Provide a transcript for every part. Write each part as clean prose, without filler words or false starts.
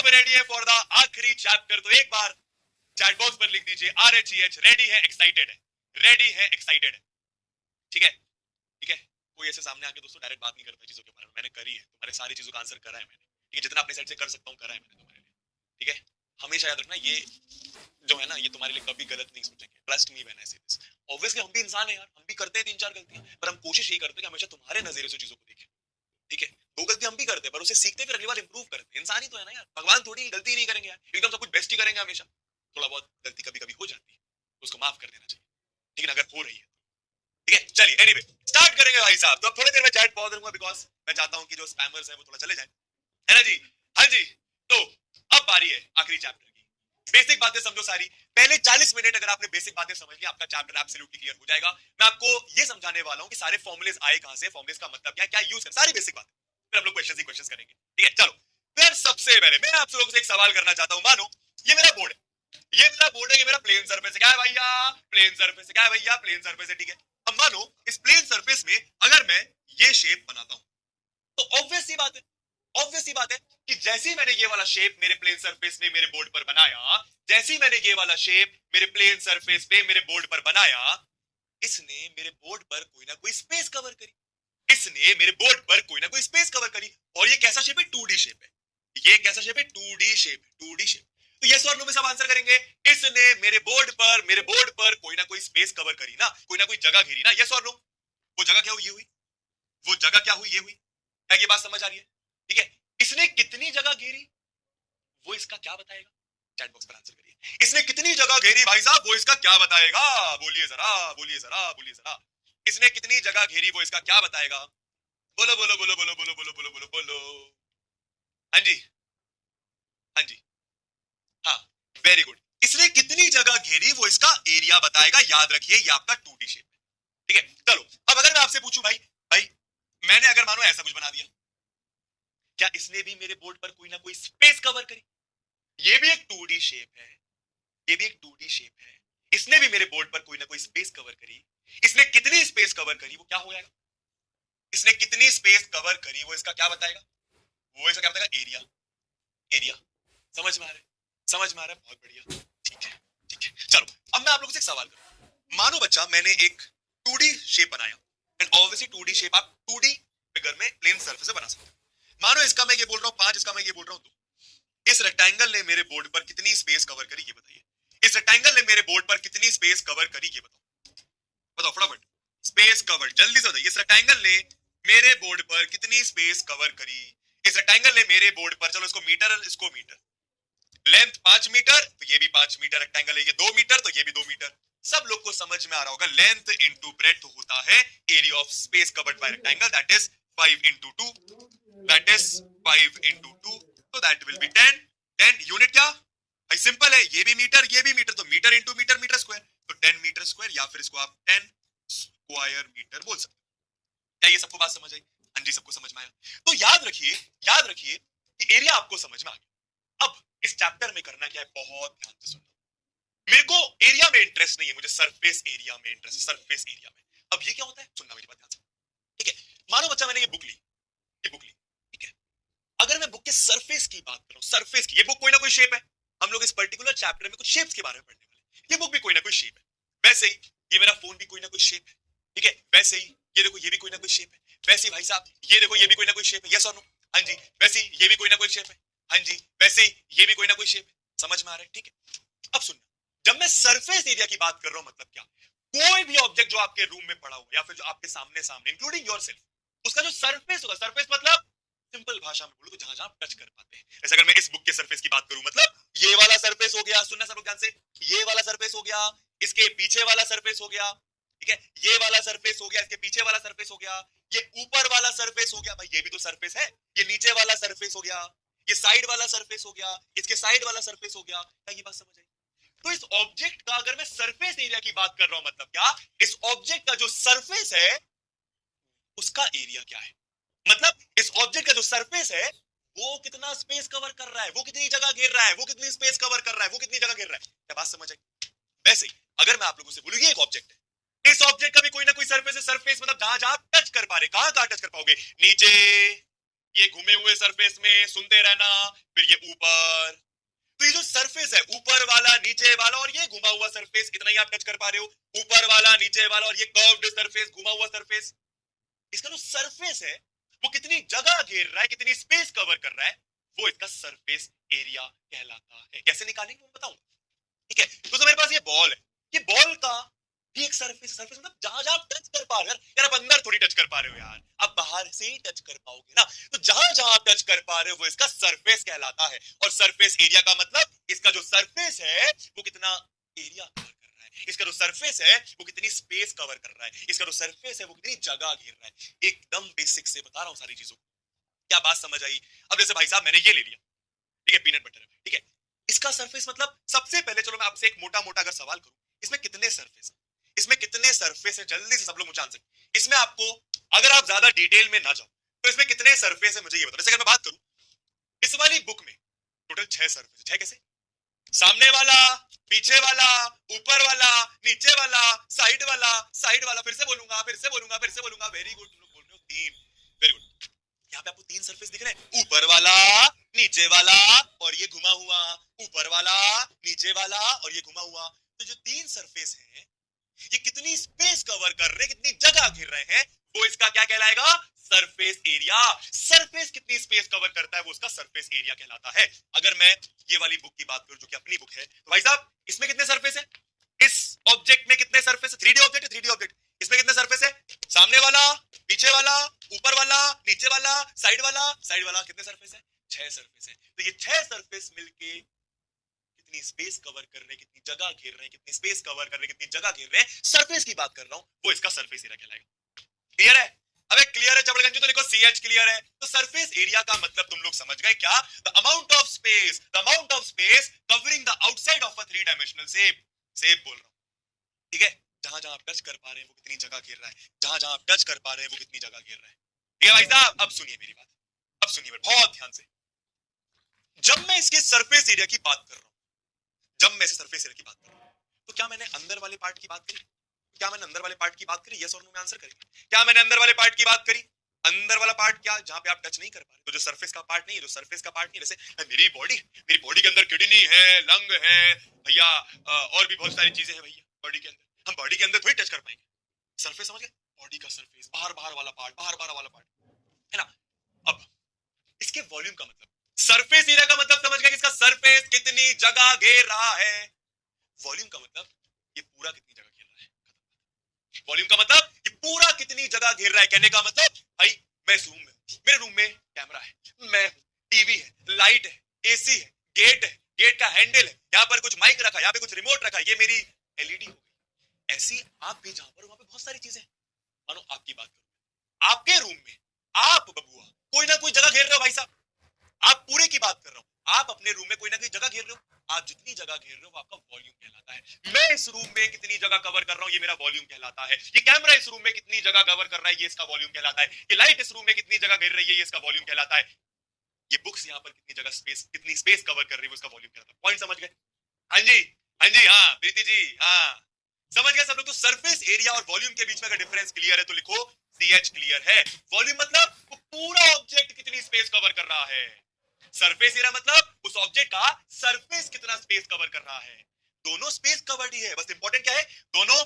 पे रेडी है for the आखिरी चैप्टर? तो एक बार चैट बॉक्स पर लिख दीजिए RHEH, रेडी है, एक्साइटेड है, रेडी है, एक्साइटेड है। ठीक है, ठीक है। कोई ऐसे सामने आके दोस्तों डायरेक्ट बात नहीं करता चीजों के बारे में, मैंने करी है, तुम्हारे सारी चीजों का आंसर करा है मैंने, ठीक है, जितना अपने साइड से कर सकता हूँ करा है मैंने तुम्हारे लिए, ठीक है। हमेशा याद रखना, ये जो है ना, ये तुम्हारे लिए कभी गलत नहीं सोचेंगे, ट्रस्ट मी व्हेन आई से दिस। ऑब्वियसली हम भी इंसान है यार, हम भी करते हैं 3-4 गलतियां, पर हम कोशिश यही करते हैं कि हमेशा तुम्हारे नजरिए से चीजों को देखें, ठीक है। 2 गलती हम भी करते हैं, पर उसे सीखते फिर अगली बार इंप्रूव करते हैं। इंसान ही तो है ना यार, भगवान थोड़ी गलती नहीं करेंगे यार, एकदम सब कुछ बेस्ट ही करेंगे हमेशा। थोड़ा बहुत गलती कभी कभी हो जाती है, उसको माफ कर देना चाहिए, ठीक है, अगर हो रही है, ठीक है। चलिए एनीवे स्टार्ट करेंगे भाई साहब। तो अब थोड़ी देर में चैट पॉज करूंगा, बिकॉज मैं चाहता हूं कि जो स्पैमर्स हैं वो थोड़ा चले जाएं, है ना जी? हाँ जी। तो अब बारी है आखिरी चैप्टर की। बेसिक बातें समझो सारी। पहले 40 मिनट अगर आपने बेसिक बातें समझ ली, आपका चैप्टर एब्सोल्युटली क्लियर हो जाएगा। मैं आपको ये समझाने वाला हूं कि सारे फॉर्मुलेस आए कहां से, फॉर्मुलेस का मतलब क्या है, क्या यूज है, सारी बेसिक बातें। फिर हम लोग क्वेश्चंस ही क्वेश्चंस करेंगे, ठीक है। चलो फिर सबसे पहले मैं आप लोगों से एक सवाल करना चाहता हूं। मानो ये मेरा बोर्ड है, ये मेरा बोर्ड है, ये मेरा प्लेन सरफेस है। क्या है भैया? प्लेन सरफेस है। क्या है भैया? प्लेन सरफेस है, ठीक है। अब मानो इस प्लेन सरफेस में अगर मैं ये शेप बनाता हूं, तो ऑब्वियस सी बात है, ऑब्वियस सी बात है कि जैसे ही मैंने ये वाला शेप मेरे प्लेन सरफेस में मेरे बोर्ड पर बनाया, जैसे ही मैंने ये वाला शेप मेरे प्लेन सरफेस पे मेरे बोर्ड पर बनाया, इसने मेरे बोर्ड पर कोई ना कोई स्पेस कवर करी, इसने मेरे बोर्ड पर कोई ना कोई स्पेस कवर करी। और ये कैसा शेप है? 2D शेप है। ये कैसा शेप है? 2D shape, 2D shape. तो यस और नो में सब आंसर करेंगे। इसने मेरे बोर्ड पर कोई ना कोई स्पेस कवर करी ना, कोई ना कोई जगह घेरी ना, यस और नो। वो जगह क्या हुई? ये हुई। वो जगह क्या हुई? ये हुई। क्या ये बात समझ आ रही है? ठीक है। इसने कितनी जगह घेरी वो इसका क्या बताएगा? चैट बॉक्स पर आंसर करिए। इसने कितनी जगह घेरी भाई साहब, वो इसका क्या बताएगा? बोलिए जरा, बोलिए जरा, बोलिए जरा। इसने कितनी जगह घेरी वो इसका क्या बताएगा? बोलो बोलो बोलो बोलो बोलो बोलो बोलो बोलो बोलो। हाँ जी, हाँ जी, हाँ, वेरी गुड। इसने कितनी जगह घेरी वो इसका एरिया बताएगा। याद रखिए ये आपका 2D शेप है, ठीक है। चलो अब अगर मैं आपसे पूछूं भाई, भाई मैंने अगर मानो ऐसा कुछ बना दिया, क्या इसने भी मेरे बोर्ड पर कोई ना कोई स्पेस कवर करी? ये भी एक 2D शेप है, ये भी एक 2D शेप है। इसने भी मेरे बोर्ड पर कोई ना कोई स्पेस कवर करी। इसने कितनी स्पेस कवर करी वो क्या हो जाएगा? इसने कितनी स्पेस कवर करी वो इसका क्या बताएगा? वो इसका क्या बताएगा? Area, area. समझ में आ रहा है? समझ में आ रहा है? बहुत बढ़िया, ठीक है, ठीक है। चलो अब मैं आप लोगों से एक सवाल करूं। मानो बच्चा मैंने एक 2D शेप बनाया, एंड ऑब्वियसली 2D शेप आप 2D फिगर में प्लेन सरफेस से बना सकते हो। मानो इसका मैं ये बोल रहा हूं 5, इसका मैं ये बोल रहा हूं 2। इस रेक्टेंगल ने मेरे बोर्ड पर कितनी स्पेस कवर करी ये बताइए। इस रेक्टेंगल ने मेरे बोर्ड पर कितनी स्पेस कवर करी ये बताओ, बताओ फटाफट। स्पेस कवर जल्दी से बताइए। इस रेक्टेंगल ने मेरे बोर्ड पर कितनी स्पेस कवर करी? इस रेक्टेंगल ने मेरे बोर्ड पर, चलो इसको मीटर, इसको मीटर, लेंथ 5 मीटर तो ये भी 5 मीटर, रेक्टेंगल है ये 2 मीटर तो ये भी 2 मीटर। सब लोग को समझ में आ रहा होगा, लेंथ इनटू ब्रेड्थ होता है area of space covered by rectangle, that is 5 into 2, that is 5 into 2, तो दैट विल बी 10। 10 यूनिट क्या भाई? सिंपल है, ये भी मीटर ये भी मीटर, तो metre into metre, metre square, तो 10 मीटर स्क्वायर, या फिर इसको आप 10 स्क्वायर मीटर बोल सकते हैं। क्या ये सबको बात समझ आई? हाँ जी, सबको समझ में आया। तो याद रखिए कि एरिया आपको समझ में आ गया। अब इस चैप्टर में करना क्या है, बहुत ध्यान से सुनना। मेरे को एरिया में इंटरेस्ट नहीं है, मुझे सरफेस एरिया में इंटरेस्ट है, सरफेस एरिया में। अब ये क्या होता है, सुनना मेरी बात ध्यान से, ठीक है। मानो बच्चा मैंने ये बुक ली, ये बुक ली, ठीक है। अगर मैं बुक के सरफेस की बात करूं, सरफेस की, ये बुक कोई ना कोई शेप है, हम लोग इस पर्टिकुलर चैप्टर में कुछ शेप्स के बारे में पढ़ने वाले। ये बुक भी कोई ना कोई शेप है। वैसे ही ये मेरा फोन भी कोई ना कोई शेप है, ठीक है। वैसे ही ये देखो ये भी कोई ना कोई शेप है। वैसे ही भाई साहब ये देखो ये भी कोई ना कोई शेप है, यस और नो? हाँ जी। वैसे ही ये भी कोई ना कोई शेप है, हाँ जी। वैसे ही ये भी कोई ना कोई शेप है। समझ में आ रहा है? ठीक है। अब सुनना, जब मैं सरफेस एरिया की बात कर रहा हूं, मतलब क्या, कोई भी ऑब्जेक्ट जो आपके रूम में पड़ा हो या फिर जो आपके सामने सामने इंक्लूडिंग योरसेल्फ, उसका जो सरफेस होगा, सरफेस मतलब सिंपल भाषा में बोलूं तो जहां जहां टच कर पाते हैं। जैसे अगर मैं इस बुक के सरफेस की बात करूं, मतलब ये वाला सरफेस हो गया, सुनना सब लोग ध्यान से, ये वाला सरफेस हो गया, इसके पीछे वाला सरफेस हो गया, ठीक है, ये वाला सरफेस हो गया, इसके पीछे वाला सरफेस हो गया, ये ऊपर वाला सरफेस हो गया, भाई ये भी तो सरफेस है, ये नीचे वाला सरफेस हो गया, ये साइड वाला सरफेस हो गया, इसके साइड वाला सरफेस हो गया। क्या ये बात समझ आई? तो इस ऑब्जेक्ट का अगर मैं सरफेस एरिया की बात कर रहा हूं, मतलब क्या, इस ऑब्जेक्ट का जो सरफेस है उसका एरिया क्या है, मतलब इस ऑब्जेक्ट का जो सरफेस है वो कितना स्पेस कवर कर रहा है, वो कितनी जगह घेर रहा है, वो कितनी स्पेस कवर कर रहा है, वो कितनी जगह घेर रहा है। क्या बात समझ आई? वैसे ही अगर मैं आप लोगों से बोलूं ये एक ऑब्जेक्ट है, इस ऑब्जेक्ट का भी कोई ना कोई सरफेस है। सरफेस मतलब जहां जहां टच कर पा रहे, कहां कहां टच कर पाओगे, नीचे, ये घूमे हुए सरफेस में सुनते रहना, फिर ये ऊपर। तो ये जो सरफेस है ऊपर वाला नीचे वाला और ये घुमा हुआ सरफेस, इतना ही आप टच कर पा रहे हो, ऊपर वाला नीचे वाला और ये कर्व्ड सरफेस घुमा हुआ सरफेस, इसका जो सरफेस है वो कितनी जगह घेर रहा है, कितनी स्पेस कवर कर रहा है, वो इसका सरफेस एरिया कहलाता है। कैसे निकालेंगे वो बताऊंगा, ठीक है। तो मेरे पास ये बॉल है, ये बॉल का भी एक सरफेस, सरफेस मतलब जहां जहां आप टच कर पा रहे हो यार, आप अंदर थोड़ी टच कर पा रहे हो यार, आप बाहर से ही टच कर पाओगे ना। तो जहां जहां आप टच कर पा रहे हो वो इसका सरफेस कहलाता है। और सरफेस एरिया का मतलब इसका जो सरफेस है वो कितना एरिया कवर कर रहा है, इसका जो सरफेस है वो कितनी स्पेस कवर कर रहा है, इसका जो सरफेस है वो कितनी जगह घेर रहा है। एकदम बेसिक से बता रहा हूं सारी चीजों को। क्या बात समझ आई? अब जैसे भाई साहब मैंने ये ले लिया, ठीक है, पीनट बटर है, ठीक है, इसका सरफेस मतलब सबसे पहले चलो मैं आपसे एक मोटा मोटा अगर सवाल करूं, इसमें कितने सरफेस है, इसमें कितने सरफेस है, जल्दी से सब लोग मुझे आंसर। इसमें आपको अगर आप ज्यादा डिटेल में ना जाओ तो इसमें कितने सरफेस है मुझे ये बताओ। जैसे अगर मैं बात करूं इस वाली बुक में टोटल 6 सरफेस है। कैसे? सामने वाला, पीछे वाला, ऊपर वाला, नीचे वाला, साइड वाला, साइड वाला, फिर से बोलूंगा फिर से बोलूंगा फिर से बोलूंगा, वेरी गुड, तुम लोग बोल रहे हो 3, वेरी गुड। यहाँ पे आपको 3 सरफेस दिख रहे हैं, ऊपर वाला, नीचे वाला और ये घुमा हुआ, ऊपर वाला, नीचे वाला और ये घुमा हुआ। तो जो 3 सरफेस हैं ये कितनी स्पेस कवर कर रहे हैं, कितनी जगह घेर रहे हैं, वो इसका क्या कहलाएगा? Surface area. सरफेस कितनी स्पेस कवर करता है वो उसका सरफेस एरिया कहलाता है। अगर मैं ये वाली बुक की बात करूं जो कि अपनी बुक है, तो भाई साहब इसमें कितने सरफेस है, इस ऑब्जेक्ट में कितने सरफेस है, 3D ऑब्जेक्ट है, 3D ऑब्जेक्ट, इसमें कितने सरफेस है, सामने वाला, पीछे वाला, ऊपर वाला, नीचे वाला, साइड वाला, साइड वाला, कितने सरफेस है? 6 सरफेस है। तो ये 6 सरफेस मिलके कितनी स्पेस कवर कर रहे हैं, कितनी जगह घेर रहे हैं, कितनी स्पेस कवर कर रहे हैं, कितनी जगह घेर रहे हैं, सरफेस की बात कर रहा हूं, वो इसका सरफेस एरिया कहलाएगा। क्लियर है? अबे क्लियर है चबड़गंजी? तो लिखो CH क्लियर है। तो सरफेस एरिया का मतलब तुम लोग समझ गए क्या? The amount of space, the amount of space covering the outside of a 3 dimensional shape. Shape बोल रहा हूं, ठीक है। जहां जहां आप टच कर पा रहे हैं वो कितनी जगह घेर रहा है, जहां जहां आप टच कर पा रहे हैं वो कितनी जगह घेर रहा है। ठीक है भाई साहब, अब सुनिए मेरी बात, अब सुनिए बहुत ध्यान से। जब मैं इसके सरफेस एरिया की बात कर रहा हूं, जब मैं इस सरफेस एरिया की बात कर रहा हूं, तो क्या मैंने अंदर वाले पार्ट की बात करी? क्या मैंने अंदर वाले पार्ट की बात करी? यस और नो में आंसर करेंगे। क्या मैंने अंदर वाले पार्ट की बात करी? अंदर वाला पार्ट क्या, जहां पे आप टच नहीं कर पा रहे, तो जो सरफेस का पार्ट नहीं है, जो सरफेस का पार्ट नहीं, जैसे मेरी बॉडी के अंदर किडनी है, लंग है भैया, और भी बहुत सारी चीजें हैं भैया बॉडी के अंदर, हम बॉडी के अंदर थोड़ी टच कर पाएंगे। सरफेस समझ गए? बॉडी का सरफेस, बाहर बाहर वाला पार्ट, बाहर बाहर वाला पार्ट, है ना। अब इसके वॉल्यूम का मतलब, सरफेस एरिया का मतलब समझ गए, इसका सरफेस कितनी जगह घेर रहा है। वॉल्यूम का मतलब ये पूरा कितनी जगह घेर रहा है। वॉल्यूम का मतलब ये पूरा कितनी जगह घेर रहा है, कहने का मतलब भाई मैं इस रूम में, मेरे रूम में कैमरा है, मैं हूं, टीवी है, लाइट है, एसी है, गेट है, गेट का हैंडल है, यहाँ पर कुछ माइक रखा है, यहाँ पे कुछ रिमोट रखा है, ये मेरी एलईडी हो गई। ऐसी आप भी जहां पर वहां पे बहुत सारी चीजें, मानो आपकी बात करो, आपके रूम में आप बबुआ कोई ना कोई जगह घेर रहे हो भाई साहब, आप पूरे की बात कर रहा हूं, आप अपने रूम में कोई ना कोई जगह घेर रहे हो, आप जितनी जगह घेर रहे हो वो आपका वॉल्यूम कहलाता है। मैं इस रूम में कितनी जगह कवर कर रहा हूं ये मेरा वॉल्यूम कहलाता है। ये कैमरा इस रूम में कितनी जगह कवर कर रहा है ये इसका वॉल्यूम कहलाता है। ये लाइट इस रूम में कितनी जगह घेर रही है ये इसका वॉल्यूम कहलाता है। ये बुक्स यहाँ पर कितनी जगह स्पेस, कितनी स्पेस कवर कर रही है वो इसका वॉल्यूम कहलाता है। पॉइंट समझ गए? हाँ जी, हाँ जी, हाँ प्रीति जी, हाँ समझ गए सब लोग। तो सरफेस एरिया और वॉल्यूम के बीच में अगर डिफरेंस क्लियर है तो लिखो CH क्लियर है। वॉल्यूम मतलब वो पूरा ऑब्जेक्ट कितनी स्पेस कवर कर रहा है, सरफेस एरिया मतलब उस ऑब्जेक्ट का सरफेस कितना स्पेस कवर कर रहा है। दोनों स्पेस कवर्ड ही है, बस इंपॉर्टेंट क्या है, दोनों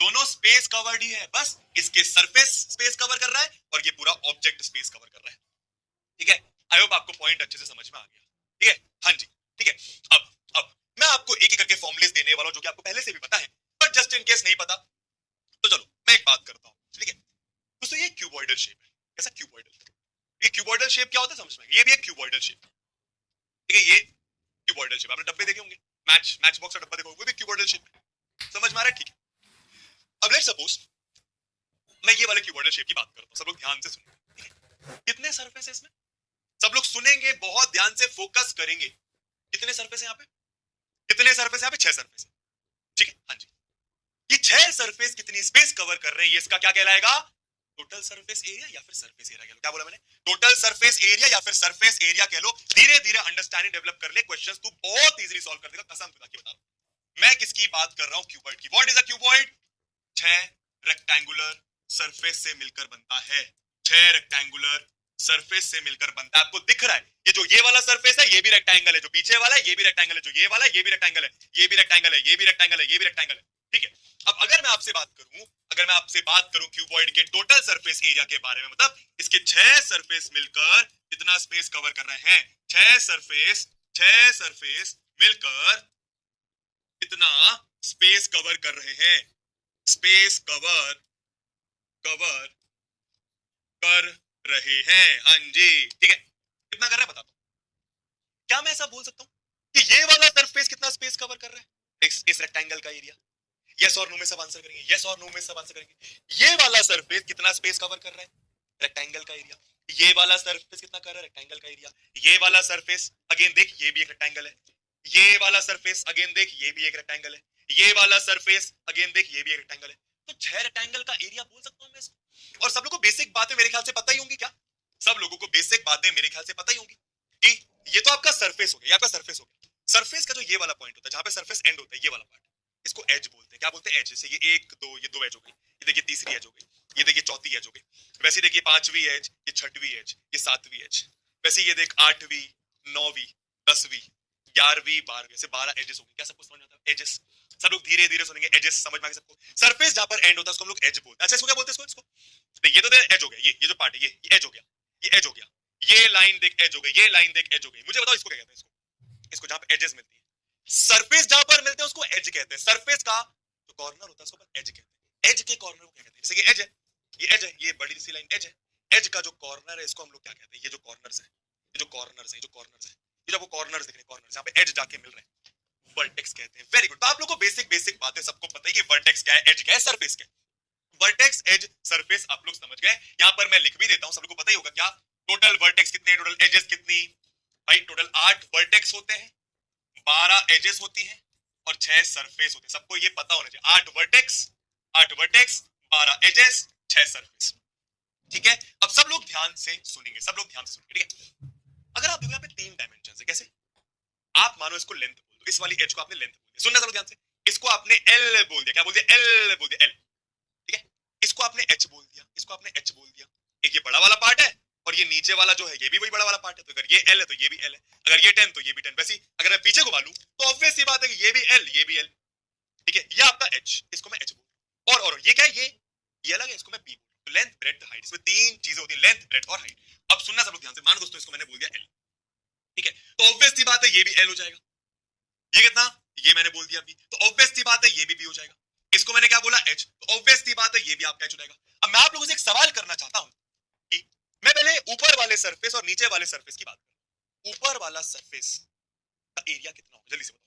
दोनों स्पेस कवर्ड ही है, बस इसके सरफेस स्पेस कवर कर रहा है और ये पूरा ऑब्जेक्ट स्पेस कवर कर रहा है। ठीक है, आई होप आपको पॉइंट अच्छे से समझ में आ गया। ठीक है, हाँ जी, ठीक है। अब मैं आपको एक एक करके फॉर्मुलेस देने वाला हूं जो कि आपको पहले से भी पता है, बट जस्ट इन केस नहीं पता तो चलो मैं एक बात करता हूं। ठीक है दोस्तों, ये क्यूबॉइडल शेप है। कैसा क्यूबॉइडल? ये क्यूबॉइडल शेप क्या होता है समझ में, ये भी एक क्यूबॉइडल शेप। ठीक है, ये क्यूबॉइडल शेप, आपने डब्बे देखे होंगे, मैच बॉक्स का डब्बा देखा होगा, वो भी क्यूबॉइडल शेप है। समझ में आ रहा है? ठीक है, अब लेट्स सपोज मैं ये वाले क्यूबॉइडल शेप की बात करता हूं, सब लोग ध्यान से सुनिए। ठीक है, कितने सरफेस है इसमें, सब लोग सुनेंगे, बहुत ध्यान से फोकस करेंगे। कितने सरफेस है यहाँ पे, कितने सरफेस है यहाँ पे? 6 सरफेस है। ठीक है, हाँ जी, ये 6 सरफेस कितनी स्पेस कवर कर रहे हैं ये इसका क्या कहलाएगा? टोटल सरफेस एरिया या फिर सरफेस एरिया कह लो। क्या बोला मैंने? टोटल सरफेस एरिया या फिर सरफेस एरिया कह लो। धीरे धीरे अंडरस्टैंडिंग डेवलप कर ले, क्वेश्चंस तू बहुत इजीली सॉल्व कर देगा, कसम खुदा की बता रहा हूं। मैं किसकी बात कर रहा हूं? क्यूबॉइड की। What is a cuboid? 6 rectangular surface से मिलकर बनता है, 6 रेक्टेंगुलर सरफेस से मिलकर बनता है। आपको दिख रहा है ये जो ये वाला सरफेस है ये भी रेक्टेंगल है, जो पीछे वाला है ये भी रेक्टेंगल है, जो ये वाला है ये भी रेक्टेंगल है, ये भी रेक्टेंगल है, ये भी रेक्टेंगल है, ये भी रेक्टेंगल है। ठीक है, अब अगर मैं आपसे बात करूं क्यूबॉइड के टोटल सरफेस एरिया के बारे में, मतलब इसके 6 सरफेस मिलकर कितना स्पेस कवर कर रहे हैं, 6 सरफेस मिलकर कितना स्पेस कवर कर रहे हैं, स्पेस कवर कर रहे हैं। हाँ जी, ठीक है, कितना कर रहे हैं बताता हूं। क्या मैं ऐसा बोल सकता हूं कि ये वाला सरफेस कितना स्पेस कवर कर रहा है इस रेक्टेंगल का एरिया? यस और नो में सब आंसर करेंगे, यस और नो में सब आंसर करेंगे। ये वाला सरफेस कितना स्पेस कवर कर रहा है? रेक्टेंगल का एरिया। ये वाला सरफेस कितना कर रहा है? रेक्टेंगल का एरिया। ये वाला सरफेस अगेन देख, ये भी एक रेक्टेंगल है। ये वाला सरफेस अगेन देख, ये भी एक रेक्टेंगल है। ये वाला सरफेस अगेन देख, ये भी एक रेक्टेंगल है। तो 6 रेक्टेंगल का एरिया बोल सकता हूं मैं इसको। और सब लोगों को बेसिक बातें मेरे ख्याल से पता ही होंगी। क्या सब लोगों को बेसिक बातें मेरे ख्याल से पता ही होंगी कि ये तो आपका सरफेस हो गया, ये आपका सरफेस हो गया। सरफेस का जो ये वाला पॉइंट होता है जहां पे सरफेस एंड होता है, ये वाला पार्ट, इसको एज बोलते हैं। क्या बोलते हैं? एज। जैसे ये 1 2, ये 2 एज हो गई, ये देखिए तीसरी एज हो गई, ये देखिए चौथी एज हो गई, वैसे देखिए 5वीं एज, ये 6वीं एज, ये 7वीं एज, वैसे ये देख 8वीं 9वीं 10वीं 11वीं 12वीं, ऐसे 12 एजेस हो गए। क्या सबको समझ में आता है? एजेस। सब लोग धीरे धीरे सुनेंगे, एजेस समझ में आ गया सबको। सरफेस जहां पर एंड होता है उसको हम लोग एज बोलते हैं। अच्छा इसको क्या बोलते हैं? इसको ये तो एज हो गया, ये जो पार्ट है ये एज हो गया, ये एज हो गया, ये लाइन देख एज हो गई, ये लाइन देख एज हो गई। मुझे बताओ इसको क्या कहते हैं? इसको जहां पे एजेस मिलती है, सरफेस जहां पर मिलते हैं उसको एज कहते हैं। सरफेस का जो कॉर्नर होता है उसको एज कहते हैं। एज के कॉर्नर को क्या कहते हैं? जैसे कि एज है, ये एज है, ये बड़ी सी लाइन एज है। एज का जो कॉर्नर है इसको हम लोग क्या कहते हैं? ये जो कॉर्नर्स है, ये जो कॉर्नर्स है, ये जो कॉर्नर्स है, ये जो आपको कॉर्नर्स दिख रहे हैं, कॉर्नर्स जहां पे एज जाके मिल रहे हैं, वर्टेक्स कहते हैं। Very good. तो आप लोगों को बेसिक बातें सबको पता है कि वर्टेक्स क्या है, एज क्या है, सरफेस क्या है। वर्टेक्स, एज, सरफेस आप लोग समझ गए। यहां पर मैं लिख भी देता हूं, सब लोगों को पता ही होगा। क्या टोटल वर्टेक्स कितने, टोटल एजेस कितनी? भाई टोटल 8 वर्टेक्स होते हैं, 12 एजेस होती हैं और 6 सरफेस होते हैं। सबको ये पता होना चाहिए। 8 वर्टेक्स 12 एजेस 6 सरफेस। ठीक है, अब सब लोग ध्यान से सुनेंगे, सब लोग ध्यान से सुनेंगे। ठीक है, अगर आप देखो यहाँ पे 3 डायमेंशन है। कैसे? आप मानो इसको लेंथ बोल दो, इस वाली एज को आपने लेंथ बोल दिया। सुनना सब लोग ध्यान से, इसको आपने एल बोल दिया। क्या बोल दिया? एल बोल दिया, एल। ठीक है, इसको आपने एच बोल दिया, इसको आपने एच बोल दिया। एक ये बड़ा वाला पार्ट है और ये नीचे वाला जो है ये भी वही बड़ा वाला पार्ट है। तो अगर ये एल है तो ये भी एल है, अगर ये 10 तो ये भी 10। वैसे अगर मैं पीछे घुमा लूं तो ऑब्वियस सी बात है कि ये भी एल, ये भी एल। ठीक है, ये आपका एच, इसको मैं एच बोल। और ये क्या है? ये अलग है, इसको मैं बी बोल। तो लेंथ, ब्रेड्थ, हाइट, इसमें 3 चीजें होती है, लेंथ, ब्रेड्थ और हाइट। अब सुनना सब लोग ध्यान से। मान दोस्तों इसको मैंने बोल दिया एल। ठीक है, तो ऑब्वियस सी बात है ये भी एल हो जाएगा। ये कितना? ये मैंने बोल दिया बी, तो ऑब्वियस सी बात है ये भी बी हो जाएगा। इसको मैंने क्या बोला? एच, तो ऑब्वियस सी बात है ये भी आपका एच हो जाएगा। अब मैं आप लोगों से एक सवाल करना चाहता हूं कि मैं पहले ऊपर वाले सरफेस और नीचे वाले सरफेस की बात करूं। ऊपर वाला सरफेस का एरिया कितना होगा? जल्दी से बताओ।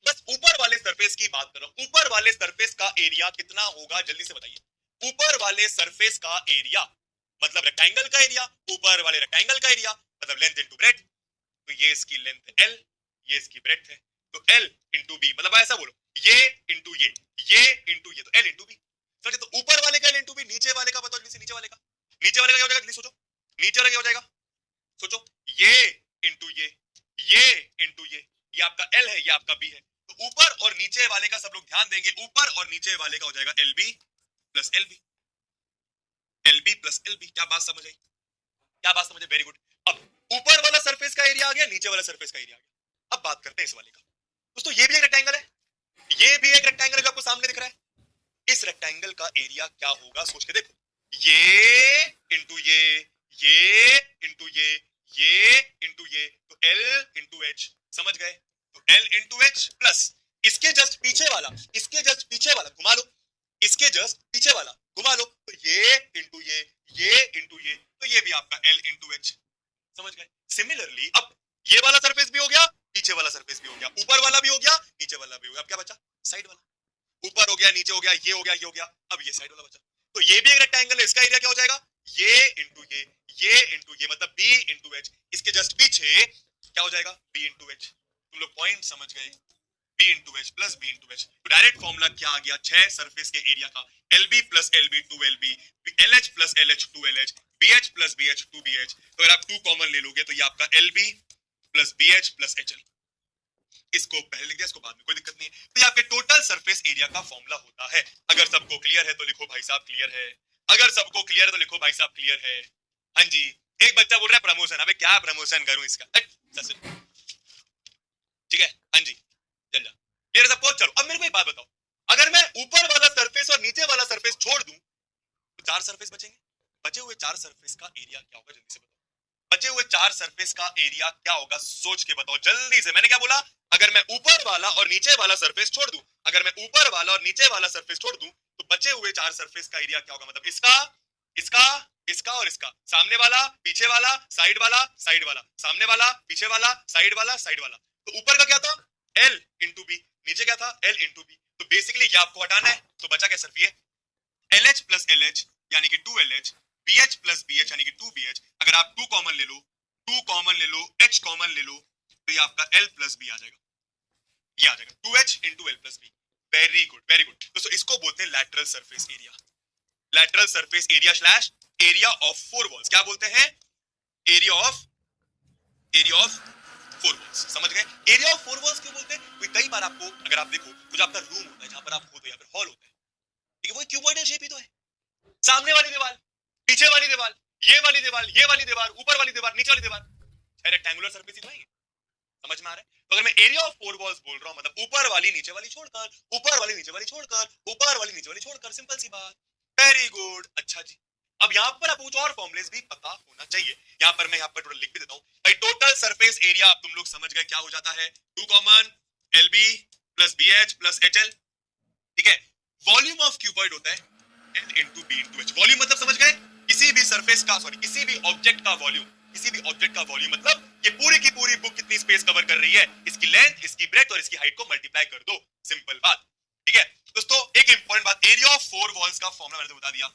बस ऊपर वाले सरफेस की बात कर रहा हूं। ऊपर वाले सरफेस का एरिया कितना होगा? जल्दी से बताइए। ऊपर वाले सरफेस का एरिया मतलब रेक्टेंगल का एरिया, ऊपर वाले रेक्टेंगल का एरिया मतलब लेंथ इनटू ब्रेड्थ। तो ये इसकी लेंथ है एल, ये इसकी ब्रेड्थ है, तो एल इंटू बी। मतलब ऐसा बोलो, ये इंटू ये इंटू ये, तो एल इंटू बी। समझे? तो ऊपर वाले का एल इंटू बी, नीचे वाले का बताओ जल्दी से। नीचे वाले का क्या हो जाएगा? जल्दी सोचो, नीचे वाले क्या हो जाएगा? सोचो, ये इंटू ये इंटू ये आपका एल है, ये आपका बी है। तो ऊपर और नीचे वाले का सब लोग ध्यान देंगे, ऊपर और नीचे वाले का हो जाएगा l B plus L b, l B plus L b. क्या बात समझ आई? क्या बात समझे? Very good. अब ऊपर वाला सरफेस का एरिया आ गया, नीचे वाला सरफेस का एरिया आ गया। अब बात करते हैं इस वाले का। दोस्तों ये भी एक रेक्टेंगल है, ये भी एक रेक्टेंगल है जो आपको सामने दिख रहा है। इस रेक्टेंगल का एरिया क्या होगा? सोच के देखो, ये इंटू ये इंटू ये इंटू ये, तो एल इंटू एच। समझ गए? तो एल इंटू एच प्लस इसके जस्ट पीछे वाला, इसके जस्ट पीछे वाला घुमा लो, इसके जस्ट पीछे वाला घुमा लो, तो ये इंटू ये इंटू ये, तो ये भी आपका एल इंटू एच। समझ गए? सिमिलरली अब ये वाला सरफेस भी हो गया, पीछे वाला सरफेस भी हो गया, ऊपर वाला भी हो गया, नीचे वाला भी हो गया। अब क्या बचा? साइड वाला। ऊपर हो गया, नीचे हो गया, ये हो गया, ये हो गया, अब ये साइड वाला बचा। तो ये भी एक रेक्टेंगल है, इसका एरिया क्या हो जाएगा? ये इंटू ये इंटू ये, मतलब बी इंटू एच। इसके जस्ट पीछे क्या हो जाएगा? B into h. तुम लोग पॉइंट समझ गए? B into h plus b into h. तो डायरेक्ट फॉर्मूला क्या आ गया? 6 सरफेस के एरिया का, l B plus L b 2 l b, l H plus L h 2 l h, b H plus B h 2 b h. तो अगर आप 2 common ले लोगे तो ये आपका L B plus B H plus H L. इसको पहले लिख दिया, इसको बाद में, कोई दिक्कत नहीं है। तो ये आपके टोटल सरफेस एरिया का फॉर्मूला होता है। अगर सबको क्लियर है तो लिखो भाई साहब क्लियर है, अगर सबको क्लियर है तो लिखो भाई साहब क्लियर है। हाँ जी, एक बच्चा बोल रहा है प्रमोशन, अबे क्या प्रमोशन करूं इसका, ठीक है। हाँ जी, चल जा, ये सबको चलो। अब मेरे को एक बात बताओ, अगर मैं ऊपर वाला सरफेस और नीचे वाला सरफेस छोड़ दूं तो 4 सरफेस बचेंगे। बचे हुए 4 सरफेस का एरिया क्या होगा, जल्दी से बताओ। बचे हुए 4 सरफेस का एरिया क्या होगा, सोच के बताओ जल्दी से। मैंने क्या बोला, अगर मैं ऊपर वाला और नीचे वाला सरफेस छोड़ दूं, अगर मैं ऊपर वाला और नीचे वाला सरफेस छोड़ दूं तो बचे हुए 4 सरफेस का एरिया क्या होगा, मतलब इसका, इसका, इसका और इसका, सामने वाला, पीछे वाला, साइड वाला, साइड वाला, सामने वाला, पीछे वाला, साइड वाला, साइड वाला। तो ऊपर का क्या था, एल इंटू बी, नीचे क्या था, एल इंटू बी। तो बेसिकली ये आपको हटाना है, तो बचा क्या सिर्फ ये L H plus L H यानी कि 2LH, B H plus B H यानी कि 2BH। अगर आप 2 कॉमन ले लो, 2 कॉमन ले लो, H कॉमन ले लो, तो ये आपका L प्लस बी आ जाएगा, ये आ जाएगा 2H into L plus B. Very good, very good. दोस्तों इसको बोलते हैं lateral surface area, lateral surface area slash area of 4 walls. क्या बोलते हैं, area of, area of 4 walls. समझ गए, एरिया ऑफ 4 वॉल्स क्यों बोलते हैं, कई बार आपको अगर आप देखो तो जो आपका रूम होता है जहां पर आप होते हो या फिर हॉल होता है, ठीक है, वो क्यूबॉइडल शेप ही तो है। सामने वाली दीवार, पीछे वाली दीवार, ये वाली दीवार, ये वाली दीवार, ऊपर वाली दीवार, नीचे वाली दीवार, रेक्टेंगुलर सरफेस ही तो है। समझ में आ रहा है। तो अगर मैं एरिया ऑफ 4 वॉल्स बोल रहा हूं, मतलब ऊपर वाली नीचे वाली छोड़कर, ऊपर वाली नीचे वाली छोड़कर, ऊपर वाली नीचे वाली छोड़कर, सिंपल सी बात। वेरी गुड, अच्छा जी। अब यहाँ पर आपको कुछ और फॉर्मुलेस भी पता होना चाहिए। यहाँ पर मैं यहाँ पर टोटल लिख भी देता हूँ भाई। टोटल सरफेस एरिया आप तुम लोग समझ गए क्या हो जाता है, 2 common LB plus BH plus HL, ठीक है। वॉल्यूम ऑफ क्यूबॉइड होता है L into B into H। Volume मतलब समझ गए, किसी भी सरफेस का, सॉरी किसी भी ऑब्जेक्ट का वॉल्यूम, किसी भी ऑब्जेक्ट का वॉल्यूम मतलब ये पूरी की पूरी बुक कितनी स्पेस कवर कर रही है, इसकी लेंथ, इसकी ब्रेथ और इसकी हाइट को मल्टीप्लाई कर दो, सिंपल बात, ठीक है। दोस्तों एक इंपॉर्टेंट बात, एरिया ऑफ 4 वॉल्स का फॉर्मूला मैंने बता दिया,